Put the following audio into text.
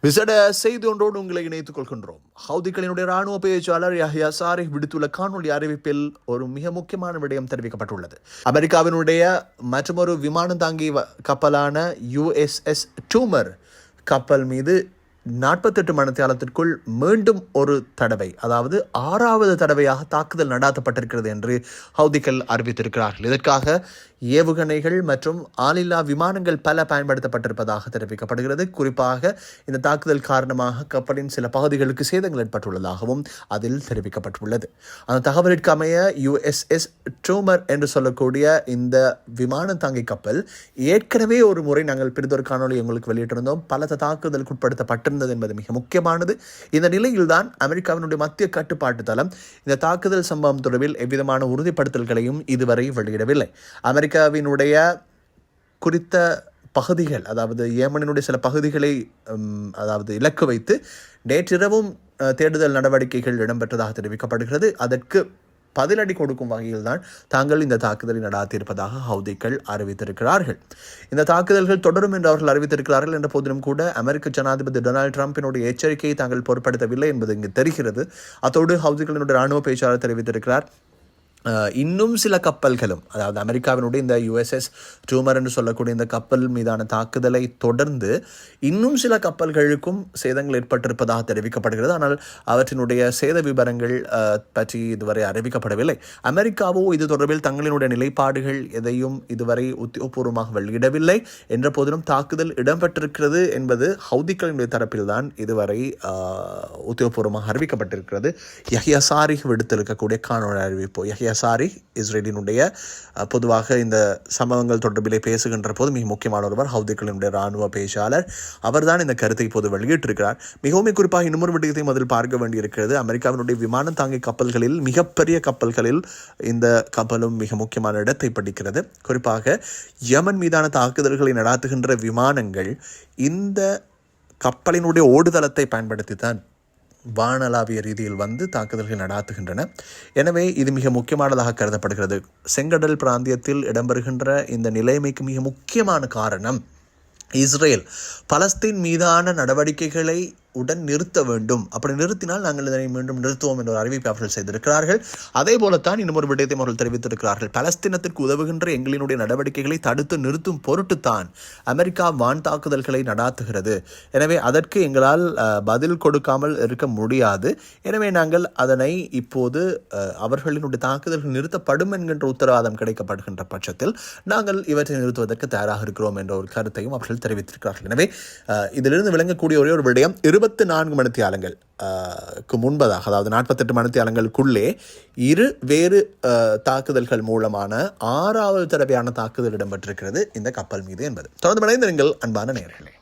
விசேட செய்தி ஒன்றோடு உங்களை இணைத்துக் கொள்கின்றோம். ஹவுதிகளினுடைய ராணுவ பேச்சாளர் யஹ்யா சாரிஹ் விடுத்துள்ள காணொலி அறிவிப்பில் ஒரு மிக முக்கியமான விடயம் தெரிவிக்கப்பட்டுள்ளது. அமெரிக்காவினுடைய மற்றொரு விமானம் தாங்கி கப்பலான USS டூமர் கப்பல் மீது 48 மணித்தியாலத்திற்குள் மீண்டும் ஒரு தடவை, அதாவது 6வது தடவையாக தாக்குதல் நடாத்தப்பட்டிருக்கிறது என்று ஹவுதிகள் அறிவித்திருக்கிறார்கள். இதற்காக ஏவுகணைகள் மற்றும் ஆளில்லா விமானங்கள் பல பயன்படுத்தப்பட்டிருப்பதாக தெரிவிக்கப்படுகிறது. குறிப்பாக இந்த தாக்குதல் காரணமாக கப்பலின் சில பகுதிகளுக்கு சேதங்கள் ஏற்பட்டுள்ளதாகவும் அதில் தெரிவிக்கப்பட்டுள்ளது. அந்த தகவலிற்கு அமைய USS டூமர் என்று சொல்லக்கூடிய இந்த விமானம் தாங்கி கப்பல் ஏற்கனவே ஒரு முறை நாங்கள் பிரிதொரு காணொலி உங்களுக்கு வெளியிட்டிருந்தோம். பல தாக்குதலுக்கு உட்படுத்தப்பட்டிருந்தது என்பது மிக முக்கியமானது. இந்த நிலையில்தான் அமெரிக்காவினுடைய மத்திய கட்டுப்பாட்டு தளம் இந்த தாக்குதல் சம்பவம் தொடர்பில் எவ்விதமான உறுதிப்படுத்தல்களையும் இதுவரை வெளியிடவில்லை. அமெரிக்காவினுடைய குறித்த பகுதிகள், அதாவது ஏமனினுடைய சில பகுதிகளை இலக்கு வைத்து நேற்றிரவும் தேடுதல் நடவடிக்கைகள் இடம்பெற்றதாக தெரிவிக்கப்படுகிறது. அதற்கு பதிலடி கொடுக்கும் வகையில் தான் தாங்கள் இந்த தாக்குதலை நடாத்தியிருப்பதாக ஹவுதிகள் அறிவித்திருக்கிறார்கள். இந்த தாக்குதல்கள் தொடரும் என்று அவர்கள் அறிவித்திருக்கிறார்கள் என்ற போதிலும் கூட அமெரிக்க ஜனாதிபதி டொனால்டு டிரம்பினுடைய எச்சரிக்கையை தாங்கள் பொருட்படுத்தவில்லை என்பது இங்கு தெரிகிறது. அத்தோடு ஹவுதிகளினுடைய ராணுவ பேச்சாளர் தெரிவித்திருக்கிறார், இன்னும் சில கப்பல்களும், அதாவது அமெரிக்காவினுடைய இந்த USS டூமர் என்று சொல்லக்கூடிய இந்த கப்பல் மீதான தாக்குதலை தொடர்ந்து இன்னும் சில கப்பல்களுக்கும் சேதங்கள் ஏற்பட்டிருப்பதாக தெரிவிக்கப்படுகிறது. ஆனால் அவற்றினுடைய சேத விவரங்கள் பற்றி இதுவரை அறிவிக்கப்படவில்லை. அமெரிக்காவோ இது தொடர்பில் தங்களினுடைய நிலைப்பாடுகள் எதையும் இதுவரை உத்தியோகபூர்வமாக வெளியிடவில்லை. என்ற போதிலும் தாக்குதல் இடம்பெற்றிருக்கிறது என்பது ஹவுதிகளினுடைய தரப்பில்தான் இதுவரை உத்தியோகபூர்வமாக அறிவிக்கப்பட்டிருக்கிறது. யஹ்யா சாரிஹ் விடுத்திருக்கக்கூடிய காணொலி அறிவிப்பு. யஹ்யா சாரிஹ் இஸ்ரேலினுடைய பொதுவாக இந்த சம்பவங்கள் தொடர்பிலே பேசுகின்ற போது மிக முக்கியமான ஒருவர், ஹவுதிகளினுடைய ராணுவ பேச்சாளர். அவர்தான் இந்த கருத்தை இப்போது வெளியிட்டிருக்கிறார். மிகவும் குறிப்பாக இன்னொரு விடயத்தையும் அதில் பார்க்க வேண்டியிருக்கிறது. அமெரிக்காவினுடைய விமானம் தாங்கி கப்பல்களில், மிகப்பெரிய கப்பல்களில் இந்த கப்பலும் மிக முக்கியமான இடத்தை பிடிக்கிறது. குறிப்பாக யமன் மீதான தாக்குதல்களை நடாத்துகின்ற விமானங்கள் இந்த கப்பலினுடைய ஓடுதளத்தை பயன்படுத்தித்தான் வானளாவிய ரீதியில் வந்து தாக்குதல்கள் நடாத்துகின்றன. எனவே இது மிக முக்கியமானதாக கருதப்படுகிறது. செங்கடல் பிராந்தியத்தில் இடம்பெறுகின்ற இந்த நிலைமைக்கு மிக முக்கியமான காரணம் இஸ்ரேல் பலஸ்தீன் மீதான நடவடிக்கைகளை உடன் நிறுத்த வேண்டும். அப்படி நிறுத்தினால் நாங்கள் இதனை மீண்டும் நிறுத்துவோம் என்ற ஒரு அறிவிப்பை அவர்கள் செய்திருக்கிறார்கள். அதே போலத்தான் இன்னும் ஒரு விடயத்தையும் அவர்கள் தெரிவித்திருக்கிறார்கள். பலஸ்தீனத்திற்கு உதவுகின்ற எங்களினுடைய நடவடிக்கைகளை தடுத்து நிறுத்தும் பொருட்டுத்தான் அமெரிக்கா வான் தாக்குதல்களை நடாத்துகிறது. எனவே அதற்கு எங்களால் பதில் கொடுக்காமல் இருக்க முடியாது. எனவே நாங்கள் அதனை இப்போது அவர்களினுடைய தாக்குதல்கள் நிறுத்தப்படும் என்கின்ற உத்தரவாதம் கிடைக்கப்படுகின்ற பட்சத்தில் நாங்கள் இவற்றை நிறுத்துவதற்கு தயாராக இருக்கிறோம் என்ற ஒரு கருத்தையும் அவர்கள் தெரிவித்திருக்கிறார்கள். எனவே இதிலிருந்து விளங்கக்கூடிய ஒரே ஒரு விடயம், 24 மணித்தியாலங்களுக்கு முன்பதாக, அதாவது 48 மணித்தியாலங்களுக்குள்ளே வேறு தாக்குதல்கள் மூலமான 6வது தடவையான தாக்குதல் இடம்பெற்றிருக்கிறது இந்த கப்பல் மீது என்பது. தொடர்ந்து இணைந்திருங்கள் அன்பான நேயர்களே.